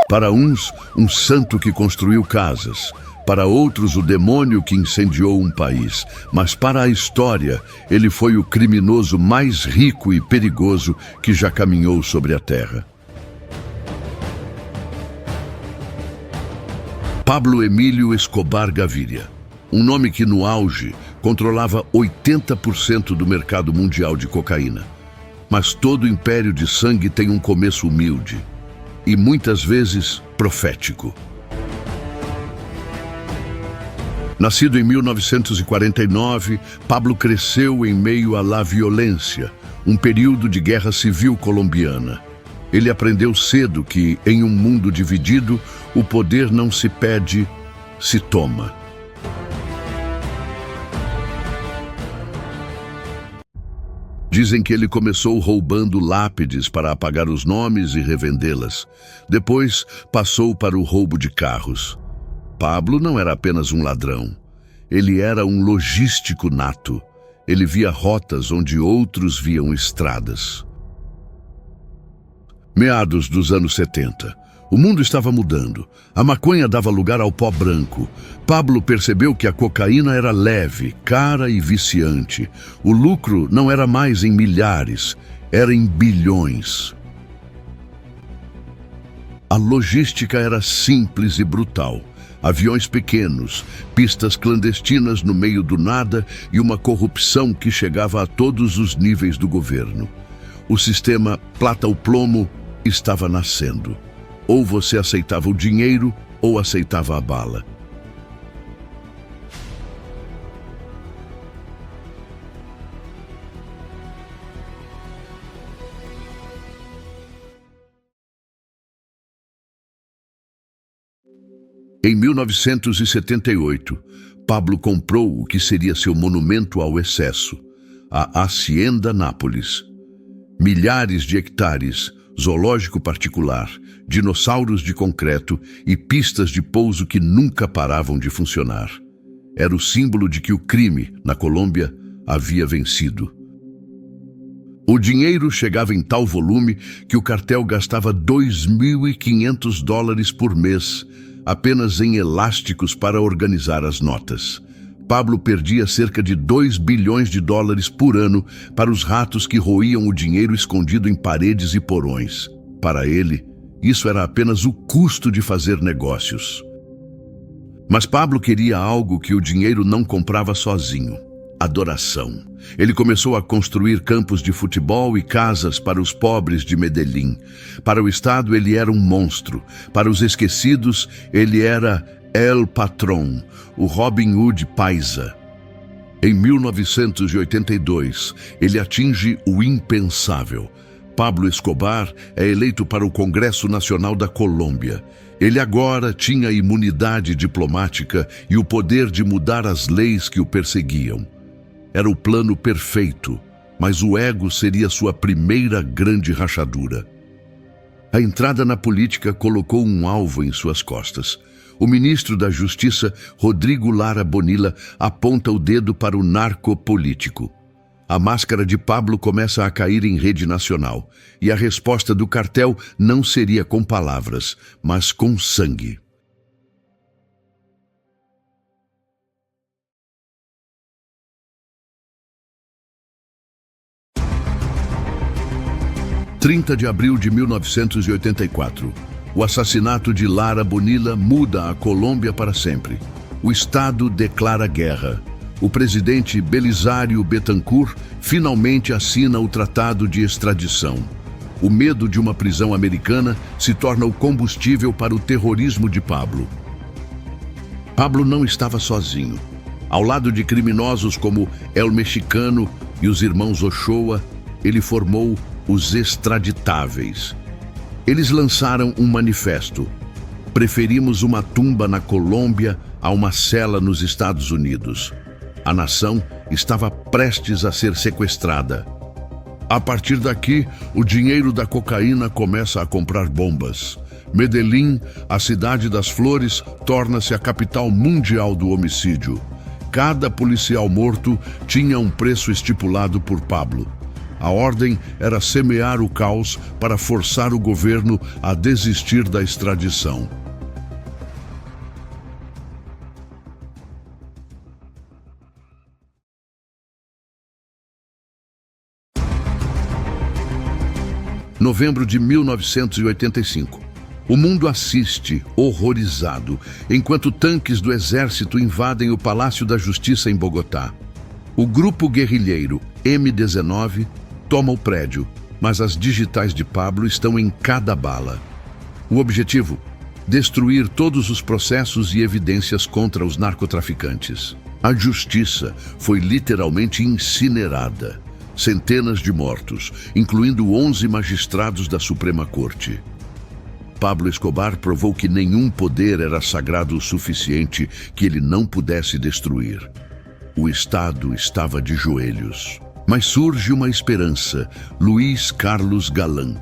Para uns, um santo que construiu casas. Para outros, o demônio que incendiou um país. Mas para a história, ele foi o criminoso mais rico e perigoso que já caminhou sobre a terra. Pablo Emílio Escobar Gaviria. Um nome que, no auge, controlava 80% do mercado mundial de cocaína. Mas todo império de sangue tem um começo humilde e, muitas vezes, profético. Nascido em 1949, Pablo cresceu em meio à la violência, um período de guerra civil colombiana. Ele aprendeu cedo que, em um mundo dividido, o poder não se pede, se toma. Dizem que ele começou roubando lápides para apagar os nomes e revendê-las. Depois, passou para o roubo de carros. Pablo não era apenas um ladrão. Ele era um logístico nato. Ele via rotas onde outros viam estradas. Meados dos anos 70. O mundo estava mudando. A maconha dava lugar ao pó branco. Pablo percebeu que a cocaína era leve, cara e viciante. O lucro não era mais em milhares, era em bilhões. A logística era simples e brutal. Aviões pequenos, pistas clandestinas no meio do nada e uma corrupção que chegava a todos os níveis do governo. O sistema plata ou plomo estava nascendo. Ou você aceitava o dinheiro ou aceitava a bala. Em 1978, Pablo comprou o que seria seu monumento ao excesso, a Hacienda Nápoles. Milhares de hectares, zoológico particular, dinossauros de concreto e pistas de pouso que nunca paravam de funcionar. Era o símbolo de que o crime, na Colômbia, havia vencido. O dinheiro chegava em tal volume que o cartel gastava $2.500 por mês, apenas em elásticos para organizar as notas. Pablo perdia cerca de $2 bilhões por ano para os ratos que roíam o dinheiro escondido em paredes e porões. Para ele, isso era apenas o custo de fazer negócios. Mas Pablo queria algo que o dinheiro não comprava sozinho: adoração. Ele começou a construir campos de futebol e casas para os pobres de Medellín. Para o Estado, ele era um monstro. Para os esquecidos, ele era El Patrón, o Robin Hood paisa. Em 1982, ele atinge o impensável. Pablo Escobar é eleito para o Congresso Nacional da Colômbia. Ele agora tinha imunidade diplomática e o poder de mudar as leis que o perseguiam. Era o plano perfeito, mas o ego seria sua primeira grande rachadura. A entrada na política colocou um alvo em suas costas. O ministro da Justiça, Rodrigo Lara Bonilla, aponta o dedo para o narcopolítico. A máscara de Pablo começa a cair em rede nacional, e a resposta do cartel não seria com palavras, mas com sangue. – 30 de abril de 1984. O assassinato de Lara Bonilla muda a Colômbia para sempre. O Estado declara guerra. O presidente Belisário Betancur finalmente assina o tratado de extradição. O medo de uma prisão americana se torna o combustível para o terrorismo de Pablo. Pablo não estava sozinho. Ao lado de criminosos como El Mexicano e os irmãos Ochoa, ele formou os Extraditáveis. Eles lançaram um manifesto: preferimos uma tumba na Colômbia a uma cela nos Estados Unidos. A nação estava prestes a ser sequestrada. A partir daqui, o dinheiro da cocaína começa a comprar bombas. Medellín, a cidade das flores, torna-se a capital mundial do homicídio. Cada policial morto tinha um preço estipulado por Pablo. A ordem era semear o caos para forçar o governo a desistir da extradição. Novembro de 1985. O mundo assiste, horrorizado, enquanto tanques do exército invadem o Palácio da Justiça em Bogotá. O grupo guerrilheiro M-19 toma o prédio, mas as digitais de Pablo estão em cada bala. O objetivo? Destruir todos os processos e evidências contra os narcotraficantes. A justiça foi literalmente incinerada. Centenas de mortos, incluindo 11 magistrados da Suprema Corte. Pablo Escobar provou que nenhum poder era sagrado o suficiente que ele não pudesse destruir. O Estado estava de joelhos. Mas surge uma esperança: Luiz Carlos Galán,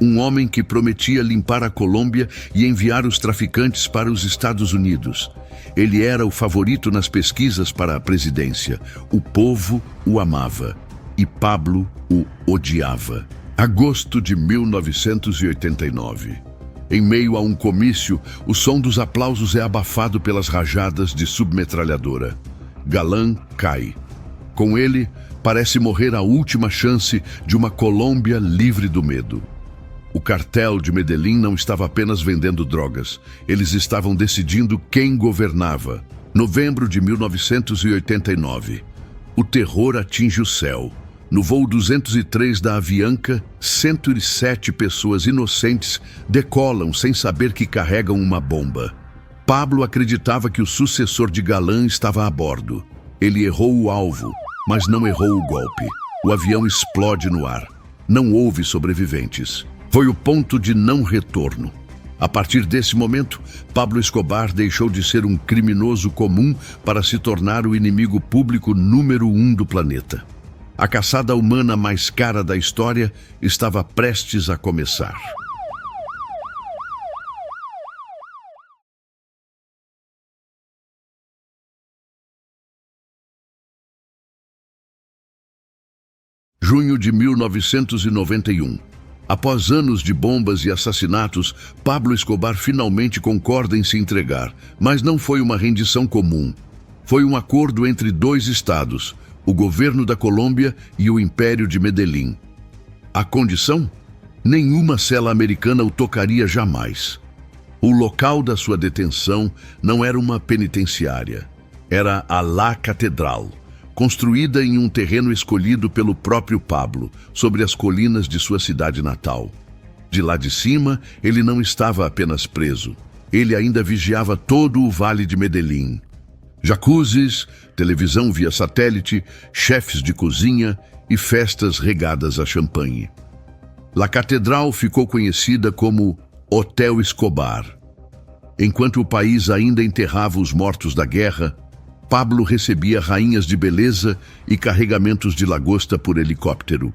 um homem que prometia limpar a Colômbia e enviar os traficantes para os Estados Unidos. Ele era o favorito nas pesquisas para a presidência. O povo o amava. E Pablo o odiava. Agosto de 1989. Em meio a um comício, o som dos aplausos é abafado pelas rajadas de submetralhadora. Galán cai. Com ele, parece morrer a última chance de uma Colômbia livre do medo. O cartel de Medellín não estava apenas vendendo drogas. Eles estavam decidindo quem governava. Novembro de 1989. O terror atinge o céu. No voo 203 da Avianca, 107 pessoas inocentes decolam sem saber que carregam uma bomba. Pablo acreditava que o sucessor de Galán estava a bordo. Ele errou o alvo, mas não errou o golpe. O avião explode no ar. Não houve sobreviventes. Foi o ponto de não retorno. A partir desse momento, Pablo Escobar deixou de ser um criminoso comum para se tornar o inimigo público número 1 do planeta. A caçada humana mais cara da história estava prestes a começar. Junho de 1991. Após anos de bombas e assassinatos, Pablo Escobar finalmente concorda em se entregar, mas não foi uma rendição comum. Foi um acordo entre dois estados, o governo da Colômbia e o Império de Medellín. A condição? Nenhuma cela americana o tocaria jamais. O local da sua detenção não era uma penitenciária. Era a La Catedral, construída em um terreno escolhido pelo próprio Pablo, sobre as colinas de sua cidade natal. De lá de cima, ele não estava apenas preso. Ele ainda vigiava todo o Vale de Medellín. Jacuzzis, televisão via satélite, chefes de cozinha e festas regadas a champanhe. La Catedral ficou conhecida como Hotel Escobar. Enquanto o país ainda enterrava os mortos da guerra, Pablo recebia rainhas de beleza e carregamentos de lagosta por helicóptero.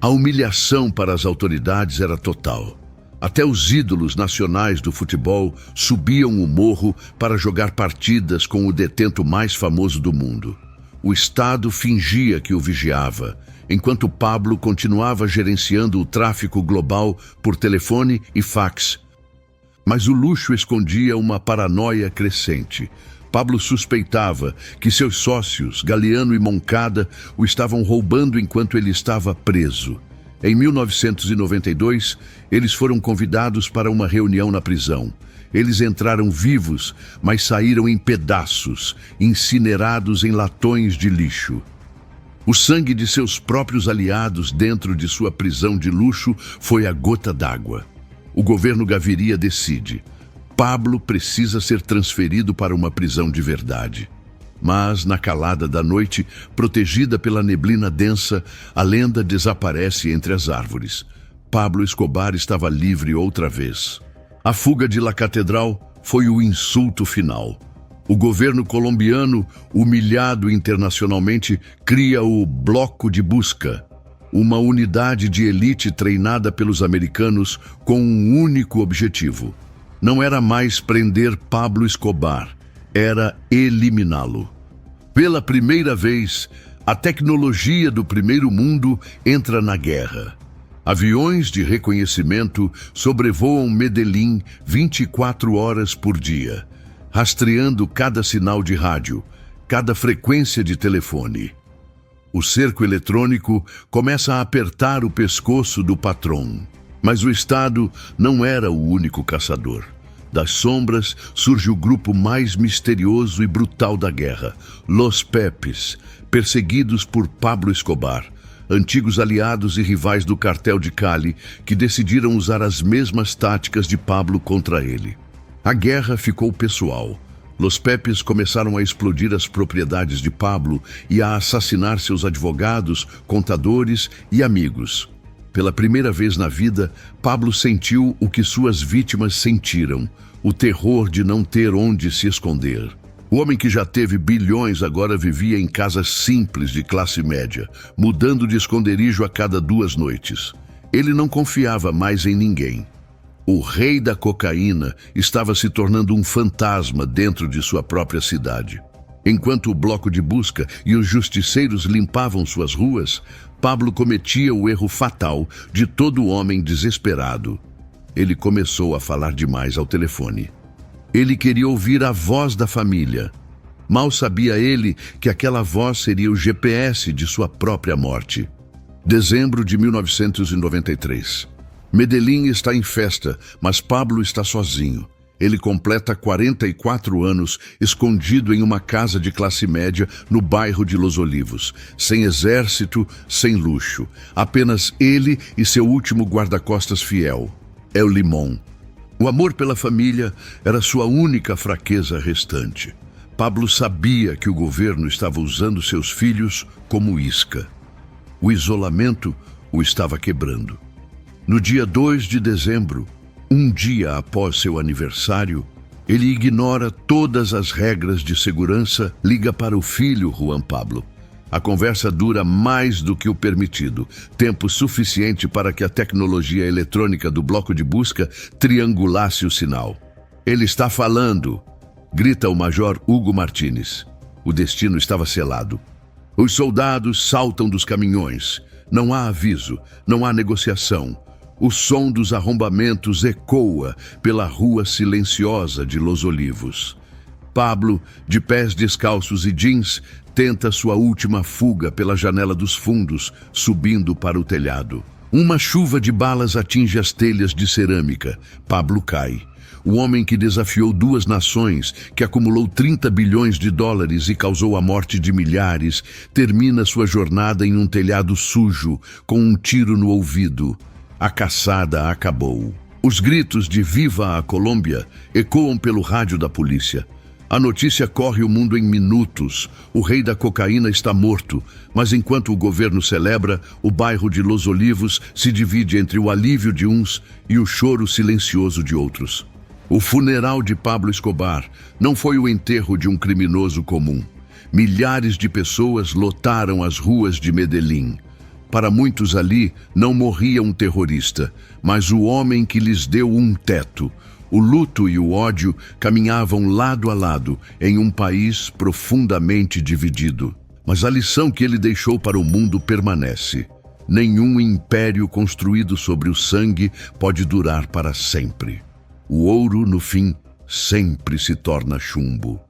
A humilhação para as autoridades era total. Até os ídolos nacionais do futebol subiam o morro para jogar partidas com o detento mais famoso do mundo. O Estado fingia que o vigiava, enquanto Pablo continuava gerenciando o tráfico global por telefone e fax. Mas o luxo escondia uma paranoia crescente. Pablo suspeitava que seus sócios, Galeano e Moncada, o estavam roubando enquanto ele estava preso. Em 1992, eles foram convidados para uma reunião na prisão. Eles entraram vivos, mas saíram em pedaços, incinerados em latões de lixo. O sangue de seus próprios aliados dentro de sua prisão de luxo foi a gota d'água. O governo Gaviria decide: Pablo precisa ser transferido para uma prisão de verdade. Mas, na calada da noite, protegida pela neblina densa, a lenda desaparece entre as árvores. Pablo Escobar estava livre outra vez. A fuga de La Catedral foi o insulto final. O governo colombiano, humilhado internacionalmente, cria o Bloco de Busca, uma unidade de elite treinada pelos americanos com um único objetivo. Não era mais prender Pablo Escobar, era eliminá-lo. Pela primeira vez, A tecnologia do primeiro mundo entra na guerra. Aviões de reconhecimento sobrevoam Medellín 24 horas por dia, rastreando cada sinal de rádio, cada frequência de telefone. O cerco eletrônico começa a apertar o pescoço do patrão. Mas o Estado não era o único caçador. Das sombras surge o grupo mais misterioso e brutal da guerra, Los Pepes, perseguidos por Pablo Escobar, antigos aliados e rivais do cartel de Cali, que decidiram usar as mesmas táticas de Pablo contra ele. A guerra ficou pessoal. Los Pepes começaram a explodir as propriedades de Pablo e a assassinar seus advogados, contadores e amigos. Pela primeira vez na vida, Pablo sentiu o que suas vítimas sentiram, o terror de não ter onde se esconder. O homem que já teve bilhões agora vivia em casas simples de classe média, mudando de esconderijo a cada 2 noites. Ele não confiava mais em ninguém. O rei da cocaína estava se tornando um fantasma dentro de sua própria cidade. Enquanto o bloco de busca e os justiceiros limpavam suas ruas, Pablo cometia o erro fatal de todo homem desesperado. Ele começou a falar demais ao telefone. Ele queria ouvir a voz da família. Mal sabia ele que aquela voz seria o GPS de sua própria morte. Dezembro de 1993. Medellín está em festa, mas Pablo está sozinho. Ele completa 44 anos, escondido em uma casa de classe média no bairro de Los Olivos, sem exército, sem luxo. Apenas ele e seu último guarda-costas fiel, El Limón. O amor pela família era sua única fraqueza restante. Pablo sabia que o governo estava usando seus filhos como isca. O isolamento o estava quebrando. No dia 2 de dezembro, um dia após seu aniversário, ele ignora todas as regras de segurança, liga para o filho Juan Pablo. A conversa dura mais do que o permitido, tempo suficiente para que a tecnologia eletrônica do bloco de busca triangulasse o sinal. "Ele está falando", grita o major Hugo Martínez. O destino estava selado. Os soldados saltam dos caminhões. Não há aviso, não há negociação. O som dos arrombamentos ecoa pela rua silenciosa de Los Olivos. Pablo, de pés descalços e jeans, tenta sua última fuga pela janela dos fundos, subindo para o telhado. Uma chuva de balas atinge as telhas de cerâmica. Pablo cai. O homem que desafiou 2 nações, que acumulou 30 bilhões de dólares e causou a morte de milhares, termina sua jornada em um telhado sujo, com um tiro no ouvido. A caçada acabou. Os gritos de "Viva a Colômbia" ecoam pelo rádio da polícia. A notícia corre o mundo em minutos. O rei da cocaína está morto, mas enquanto o governo celebra, o bairro de Los Olivos se divide entre o alívio de uns e o choro silencioso de outros. O funeral de Pablo Escobar não foi o enterro de um criminoso comum. Milhares de pessoas lotaram as ruas de Medellín. Para muitos ali, não morria um terrorista, mas o homem que lhes deu um teto. O luto e o ódio caminhavam lado a lado em um país profundamente dividido. Mas a lição que ele deixou para o mundo permanece. Nenhum império construído sobre o sangue pode durar para sempre. O ouro, no fim, sempre se torna chumbo.